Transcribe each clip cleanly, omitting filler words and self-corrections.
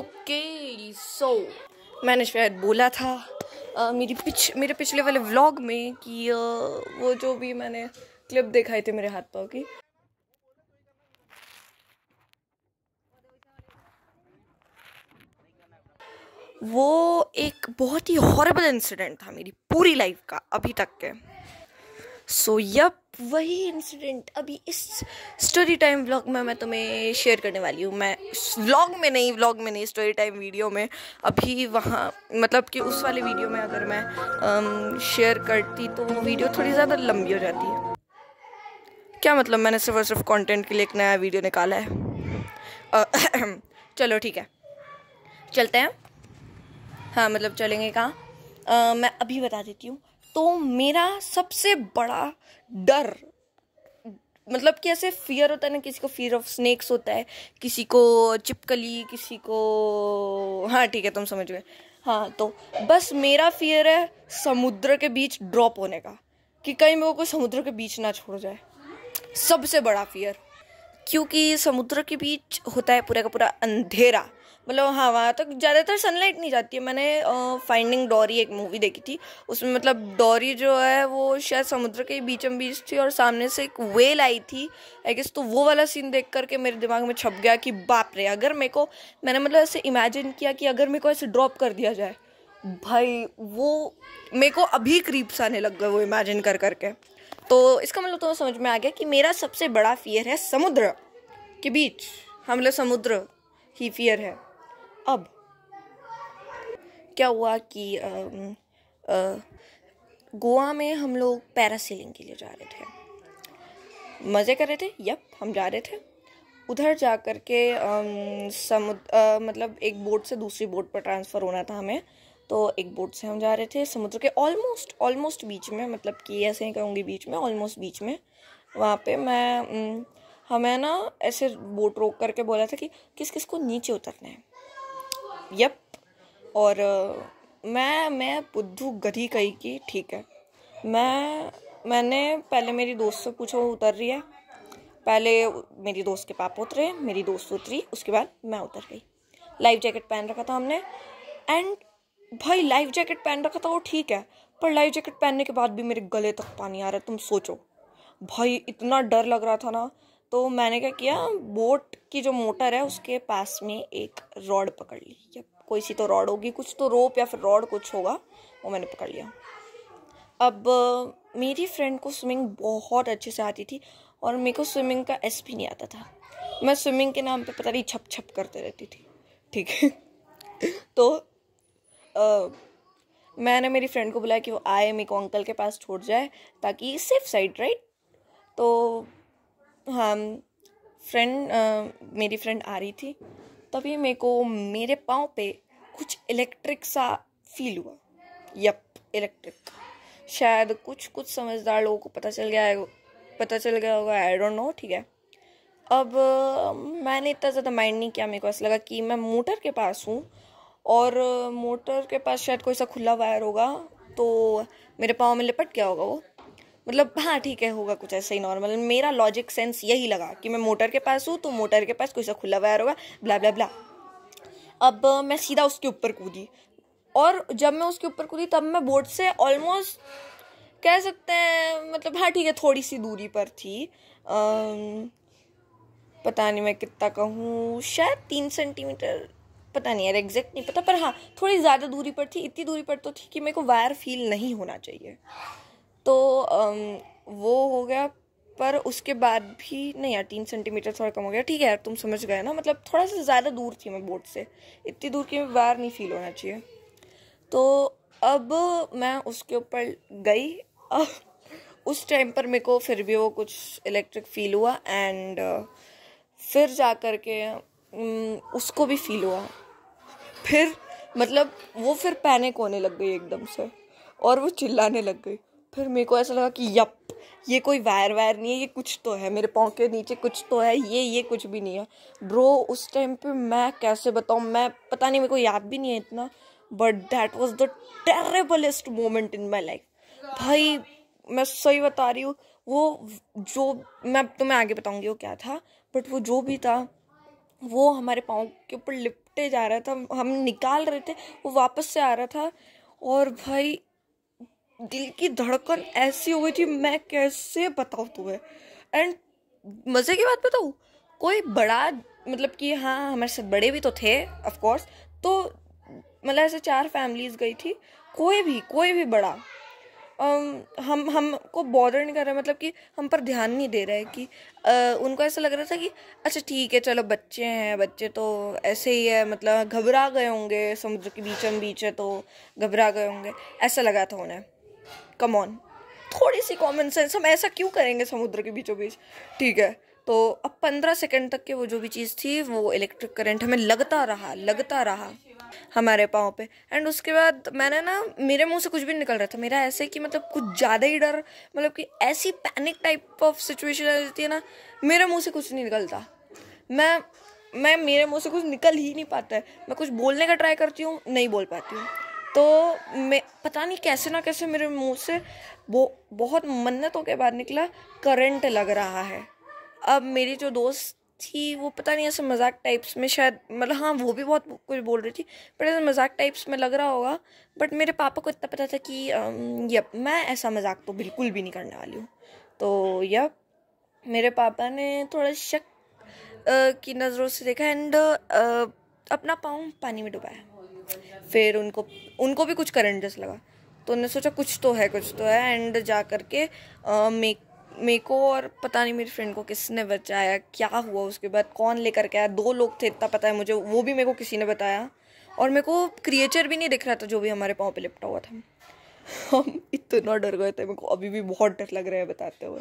Okay so मैंने शायद बोला था मेरे पिछले वाले व्लॉग में कि वो जो भी मैंने क्लिप दिखाई थी मेरे हाथ पाँव की, वो एक बहुत ही हॉरिबल इंसिडेंट था मेरी पूरी लाइफ का अभी तक के। सो यप, वही इंसिडेंट अभी इस स्टोरी टाइम व्लॉग में मैं तुम्हें शेयर करने वाली हूँ। मैं व्लॉग में नहीं स्टोरी टाइम वीडियो में। अभी वहाँ मतलब कि उस वाले वीडियो में अगर मैं शेयर करती तो वो वीडियो थोड़ी ज़्यादा लंबी हो जाती है। क्या मतलब, मैंने सिर्फ और सिर्फ कंटेंट के लिए एक नया वीडियो निकाला है। चलो ठीक है, चलते हैं। हाँ मतलब चलेंगे कहाँ, मैं अभी बता देती हूँ। तो मेरा सबसे बड़ा डर, मतलब कि ऐसे फियर होता है ना, किसी को फियर ऑफ स्नेक्स होता है, किसी को चिपकली, किसी को, हाँ ठीक है तुम समझ गए। हाँ तो बस मेरा फियर है समुद्र के बीच ड्रॉप होने का, कि कहीं मेरे को समुद्र के बीच ना छोड़ जाए। सबसे बड़ा फियर, क्योंकि समुद्र के बीच होता है पूरा का पूरा अंधेरा। मतलब हाँ, वहाँ तक ज़्यादातर सनलाइट नहीं जाती है। मैंने फाइंडिंग डोरी एक मूवी देखी थी, उसमें मतलब डोरी जो है वो शायद समुद्र के बीचों बीच थी और सामने से एक वेल आई थी आई गेस। तो वो वाला सीन देख करके मेरे दिमाग में छप गया कि बाप रे, अगर मेरे को, मैंने मतलब ऐसे इमेजिन किया कि अगर मेरे को ऐसे ड्रॉप कर दिया जाए, भाई वो मेरे को अभी क्रीप्स आने लग गए वो इमेजिन कर करके। तो इसका मतलब तो समझ में आ गया कि मेरा सबसे बड़ा फियर है समुद्र के बीच। हम लोग समुद्र ही फियर है। अब क्या हुआ कि गोवा में हम लोग पैरासेलिंग के लिए जा रहे थे, मज़े कर रहे थे। यप, हम जा रहे थे उधर जा कर के मतलब एक बोट से दूसरी बोट पर ट्रांसफ़र होना था हमें। तो एक बोट से हम जा रहे थे समुद्र के ऑलमोस्ट बीच में, मतलब कि ऐसे ही कहूँगी बीच में, ऑलमोस्ट बीच में। वहाँ पे हमें ना ऐसे बोट रोक करके बोला था कि किस किस को नीचे उतरना है। यप, और मैं बुद्धू गधी कही कि ठीक है। मैंने पहले मेरी दोस्त से पूछा वो उतर रही है। पहले मेरी दोस्त के पापा उतरे, मेरी दोस्त उतरी, उसके बाद मैं उतर गई। लाइफ जैकेट पहन रखा था हमने, एंड भाई लाइफ जैकेट पहन रखा था वो ठीक है, पर लाइफ जैकेट पहनने के बाद भी मेरे गले तक पानी आ रहा है। तुम सोचो भाई, इतना डर लग रहा था ना। तो मैंने क्या किया, बोट की जो मोटर है उसके पास में एक रॉड पकड़ ली, या कोई सी तो रॉड होगी, कुछ तो रोप या फिर रॉड कुछ होगा, वो मैंने पकड़ लिया। अब मेरी फ्रेंड को स्विमिंग बहुत अच्छे से आती थी और मेरे को स्विमिंग का एस भी नहीं आता था। मैं स्विमिंग के नाम पे पता नहीं छप छप करते रहती थी, ठीक है। तो मैंने मेरी फ्रेंड को बुलाया कि वो आए, मेरे को अंकल के पास छोड़ जाए ताकि सेफ साइड, राइट। तो हाँ, मेरी फ्रेंड आ रही थी, तभी मेरे को मेरे पाँव पे कुछ इलेक्ट्रिक सा फील हुआ। Yup, electric. शायद कुछ समझदार लोगों को पता चल गया होगा, आई डोंट नो, ठीक है। अब मैंने इतना ज़्यादा माइंड नहीं किया। मेरे को ऐसा लगा कि मैं मोटर के पास हूँ और मोटर के पास शायद कोई सा खुला वायर होगा, तो मेरे पाँव में लिपट गया होगा वो। मतलब हाँ ठीक है, होगा कुछ ऐसा ही नॉर्मल। मेरा लॉजिक सेंस यही लगा कि मैं मोटर के पास हूँ तो मोटर के पास कोई सा खुला वायर होगा, ब्ला ब्ला ब्ला। अब मैं सीधा उसके ऊपर कूदी, और जब मैं उसके ऊपर कूदी तब मैं बोट से ऑलमोस्ट कह सकते हैं, मतलब हाँ ठीक है, थोड़ी सी दूरी पर थी। पता नहीं मैं कितना कहूँ, शायद 3 सेंटीमीटर, पता नहीं यार, एग्जैक्ट नहीं पता, पर हाँ थोड़ी ज़्यादा दूरी पर थी। इतनी दूरी पर तो थी कि मेरे को वायर फील नहीं होना चाहिए। तो वो हो गया, पर उसके बाद भी नहीं यार, 3 सेंटीमीटर थोड़ा कम हो गया, ठीक है यार, तुम समझ गए ना। मतलब थोड़ा सा ज़्यादा दूर थी मैं बोट से, इतनी दूर की वायर नहीं फील होना चाहिए। तो अब मैं उसके ऊपर गई। उस टाइम पर मेरे को फिर भी वो कुछ इलेक्ट्रिक फील हुआ, एंड फिर जा कर के उसको भी फील हुआ। फिर मतलब वो फिर पैनिक होने लग गई एकदम से, और वो चिल्लाने लग गई। फिर मेरे को ऐसा लगा कि यप, ये कोई वायर नहीं है, ये कुछ तो है मेरे पाँव के नीचे, कुछ तो है, ये कुछ भी नहीं है ब्रो। उस टाइम पे मैं कैसे बताऊँ, मैं पता नहीं, मेरे को याद भी नहीं है इतना, but that was the terriblest moment in my life. भाई मैं सही बता रही हूँ, वो जो मैं तुम्हें आगे बताऊंगी वो क्या था, बट वो जो भी था वो हमारे पाँव के ऊपर लिपटे जा रहा था, हम निकाल रहे थे, वो वापस से आ रहा था। और भाई दिल की धड़कन ऐसी हो गई थी, मैं कैसे बताऊँ तुम्हें। एंड मज़े की बात बताऊँ, कोई बड़ा मतलब कि हाँ हमारे साथ बड़े भी तो थे ऑफ कोर्स, तो मतलब ऐसे 4 फैमिलीज गई थी, कोई भी बड़ा हमको बॉदर नहीं कर रहा, मतलब कि हम पर ध्यान नहीं दे रहा है कि उनको ऐसा लग रहा था कि अच्छा ठीक है चलो बच्चे हैं, बच्चे तो ऐसे ही है, मतलब घबरा गए होंगे, समुद्र के बीच है तो घबरा गए होंगे, ऐसा लगा था उन्हें। कम ऑन, थोड़ी सी कॉमन सेंस, हम ऐसा क्यों करेंगे समुद्र के बीचों बीच, ठीक है। तो अब 15 सेकंड तक के वो जो भी चीज़ थी, वो इलेक्ट्रिक करंट हमें लगता रहा हमारे पाँव पे। एंड उसके बाद मैंने ना, मेरे मुंह से कुछ भी निकल रहा था, मेरा ऐसे कि मतलब कुछ ज़्यादा ही डर, मतलब कि ऐसी पैनिक टाइप ऑफ सिचुएशन आ जाती है ना, मेरे मुंह से कुछ नहीं निकलता, मैं मेरे मुंह से कुछ निकल ही नहीं पाता है। मैं कुछ बोलने का ट्राई करती हूँ, नहीं बोल पाती हूँ। तो मैं पता नहीं कैसे ना कैसे मेरे मुंह से बहुत मन्नतों के बाद निकला, करंट लग रहा है। अब मेरी जो दोस्त थी वो पता नहीं ऐसे मजाक टाइप्स में शायद, मतलब हाँ वो भी बहुत कुछ बोल रही थी, बट ऐसे मजाक टाइप्स में लग रहा होगा। बट मेरे पापा को इतना पता था कि यप मैं ऐसा मजाक तो बिल्कुल भी नहीं करने वाली हूँ। तो यप मेरे पापा ने थोड़ा शक की नज़रों से देखा एंड अपना पाँव पानी में डुबाया। फिर उनको भी कुछ करंट जैसा लगा, तो उन्होंने सोचा कुछ तो है एंड जा करके मेरे को और पता नहीं मेरी फ्रेंड को किसने बचाया, क्या हुआ उसके बाद, कौन लेकर के आया, 2 लोग थे इतना पता है मुझे, वो भी मेरे को किसी ने बताया। और मेरे को क्रिएचर भी नहीं दिख रहा था जो भी हमारे पाँव पे लिपटा हुआ था। हम इतना डर गए थे, मेरे को अभी भी बहुत डर लग रहा है बताते हुए,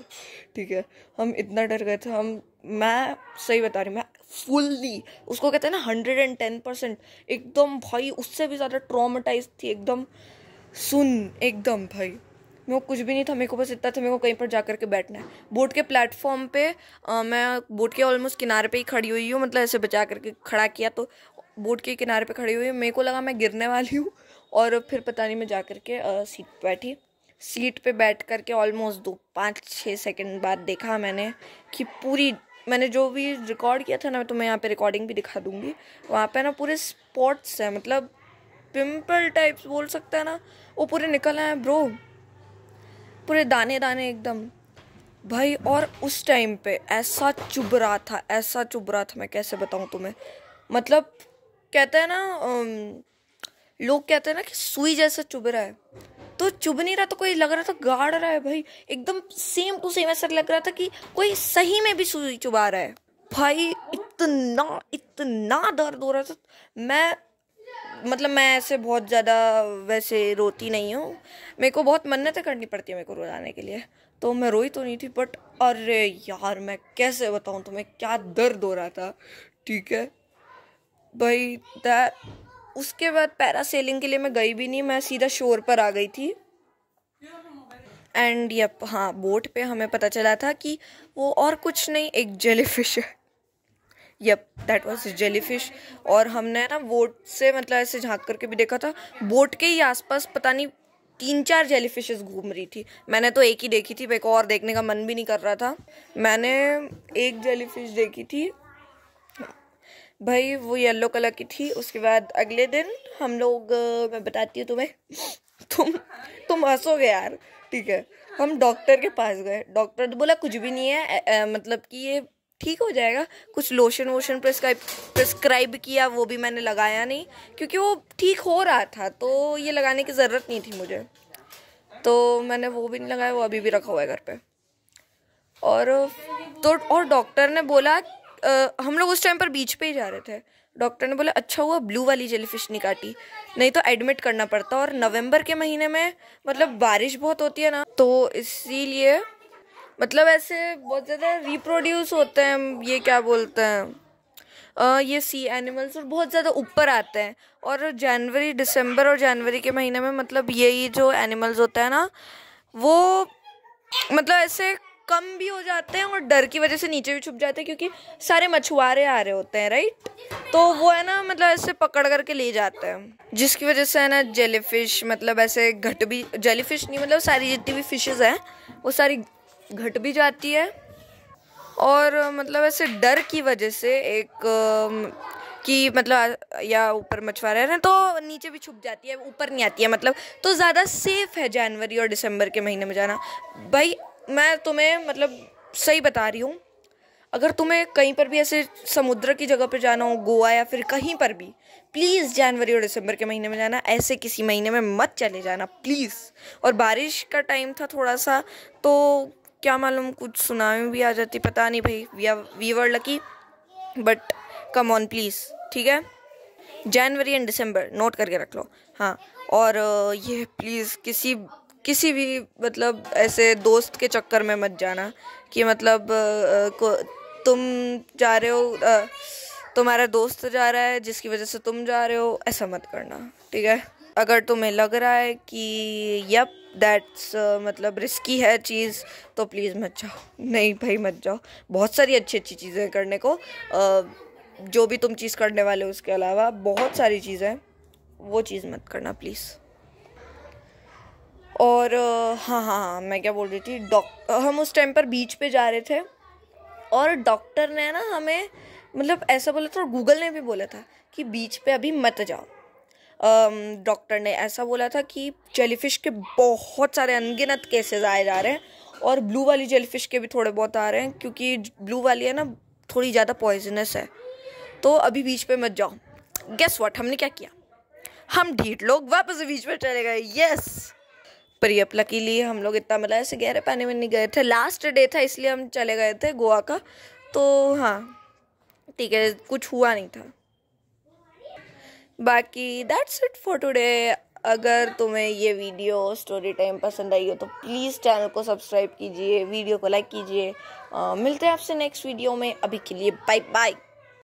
ठीक है। हम इतना डर गए थे, मैं सही बता रही, मैं फुल्ली उसको कहते हैं ना 110% एकदम भाई, उससे भी ज़्यादा ट्रॉमेटाइज थी एकदम, एकदम भाई मेरे को कुछ भी नहीं था, मेरे को बस इतना था मेरे को कहीं पर जा करके बैठना है। बोट के प्लेटफॉर्म पे मैं बोट के ऑलमोस्ट किनारे पे ही खड़ी हुई हूँ, मतलब ऐसे बचा करके खड़ा किया तो बोट के किनारे पे खड़ी हुई हूँ, मेरे को लगा मैं गिरने वाली हूँ। और फिर पता नहीं मैं जा करके सीट पे बैठी, सीट पे बैठ करके ऑलमोस्ट 5-6 सेकंड बाद देखा मैंने कि मैंने जो भी रिकॉर्ड किया था ना, तो मैं यहाँ पे रिकॉर्डिंग भी दिखा दूँगी, वहाँ पे ना पूरे स्पॉट्स हैं, मतलब पिम्पल टाइप्स बोल सकते हैं ना, वो पूरे निकल आए हैं ब्रो, पूरे दाने दाने एकदम भाई। और उस टाइम पे ऐसा चुभ रहा था, मैं कैसे बताऊँ तुम्हें, मतलब कहते हैं ना लोग कहते हैं ना कि सुई जैसा चुभ रहा है, तो चुभ नहीं रहा, तो कोई लग रहा था गाड़ रहा है भाई, एकदम सेम टू सेम ऐसा लग रहा था कि कोई सही में भी सुई चुभा रहा है भाई। इतना दर्द हो रहा था। मैं ऐसे बहुत ज़्यादा वैसे रोती नहीं हूँ, मेरे को बहुत मन्नतें करनी पड़ती है मेरे को रुलाने के लिए, तो मैं रोई तो नहीं थी, बट अरे यार मैं कैसे बताऊँ तुम्हें क्या दर्द हो रहा था, ठीक है भाई। उसके बाद पैरासेलिंग के लिए मैं गई भी नहीं, मैं सीधा शोर पर आ गई थी। एंड यप हाँ, बोट पे हमें पता चला था कि वो और कुछ नहीं, एक जेलीफिश है। Yup that was jellyfish. और हमने ना बोट से मतलब ऐसे झांक करके भी देखा था, बोट के ही आसपास पता नहीं 3-4 जेलीफिशेस घूम रही थी। मैंने तो एक ही देखी थी, मेरे को और देखने का मन भी नहीं कर रहा था। मैंने एक जेलीफिश देखी थी भाई, वो येलो कलर की थी। उसके बाद अगले दिन हम लोग मैं बताती हूँ तुम्हें, तुम हंसोगे यार, ठीक है। हम डॉक्टर के पास गए, डॉक्टर तो बोला कुछ भी नहीं है, मतलब कि ये ठीक हो जाएगा। कुछ लोशन वोशन प्रिस्क्राइब किया, वो भी मैंने लगाया नहीं क्योंकि वो ठीक हो रहा था, तो ये लगाने की ज़रूरत नहीं थी मुझे, तो मैंने वो भी नहीं लगाया, वो अभी भी रखा हुआ है घर पे। और डॉक्टर ने बोला हम लोग उस टाइम पर बीच पे ही जा रहे थे, डॉक्टर ने बोला अच्छा हुआ ब्लू वाली जेलीफिश नहीं काटी, नहीं तो एडमिट करना पड़ता। और नवंबर के महीने में मतलब बारिश बहुत होती है ना, तो इसीलिए मतलब ऐसे बहुत ज़्यादा रिप्रोड्यूस होते हैं, ये क्या बोलते हैं ये सी एनिमल्स, और बहुत ज़्यादा ऊपर आते हैं। और दिसंबर और जनवरी के महीने में मतलब यही जो एनिमल्स होता है ना, वो मतलब ऐसे कम भी हो जाते हैं और डर की वजह से नीचे भी छुप जाते हैं, क्योंकि सारे मछुआरे आ रहे होते हैं राइट, तो वो है ना मतलब ऐसे पकड़ करके ले जाते हैं, जिसकी वजह से है ना जेलीफिश मतलब ऐसे घट भी, जेलीफिश नहीं मतलब सारी जितनी भी फिशेस हैं वो सारी घट भी जाती है। और मतलब ऐसे डर की वजह से एक कि मतलब या ऊपर मछुआरे हैं तो नीचे भी छुप जाती है, ऊपर नहीं आती है मतलब, तो ज़्यादा सेफ है जनवरी और दिसंबर के महीने में जाना। भाई मैं तुम्हें मतलब सही बता रही हूँ, अगर तुम्हें कहीं पर भी ऐसे समुद्र की जगह पे जाना हो, गोवा या फिर कहीं पर भी, प्लीज़ जनवरी और दिसंबर के महीने में जाना, ऐसे किसी महीने में मत चले जाना प्लीज़। और बारिश का टाइम था थोड़ा सा, तो क्या मालूम कुछ सुनामी भी आ जाती, पता नहीं भाई, we were lucky, but come on please, ठीक है। जनवरी एंड दिसंबर नोट करके रख लो, हाँ। और ये प्लीज़ किसी भी मतलब ऐसे दोस्त के चक्कर में मत जाना कि मतलब तुम जा रहे हो, तुम्हारा दोस्त जा रहा है जिसकी वजह से तुम जा रहे हो, ऐसा मत करना, ठीक है। अगर तुम्हें लग रहा है कि यप दैट्स मतलब रिस्की है चीज़, तो प्लीज़ मत जाओ, नहीं भाई मत जाओ। बहुत सारी अच्छी चीज़ें करने को, जो भी तुम चीज़ करने वाले हो उसके अलावा बहुत सारी चीज़ें, वो चीज़ मत करना प्लीज़। और हाँ, मैं क्या बोल रही थी, हम उस टाइम पर बीच पे जा रहे थे और डॉक्टर ने ना हमें मतलब ऐसा बोला था, और गूगल ने भी बोला था कि बीच पे अभी मत जाओ। डॉक्टर ने ऐसा बोला था कि जेलीफिश के बहुत सारे अनगिनत केसेस आए जा रहे हैं, और ब्लू वाली जेलीफिश के भी थोड़े बहुत आ रहे हैं, क्योंकि ब्लू वाली है ना थोड़ी ज़्यादा पॉइजनस है, तो अभी बीच पे मत जाओ। गेस व्हाट हमने क्या किया, हम ढीठ लोग वापस बीच पे चले गए, यस। पर ये लकीली हम लोग इतना मतलब ऐसे गहरे पानी में नहीं गए थे, लास्ट डे था इसलिए हम चले गए थे गोवा का, तो हाँ ठीक है, कुछ हुआ नहीं था। बाकी दैट्स इट फॉर टुडे। अगर तुम्हें ये वीडियो स्टोरी टाइम पसंद आई हो तो प्लीज़ चैनल को सब्सक्राइब कीजिए, वीडियो को लाइक कीजिए। मिलते हैं आपसे नेक्स्ट वीडियो में, अभी के लिए बाय बाय।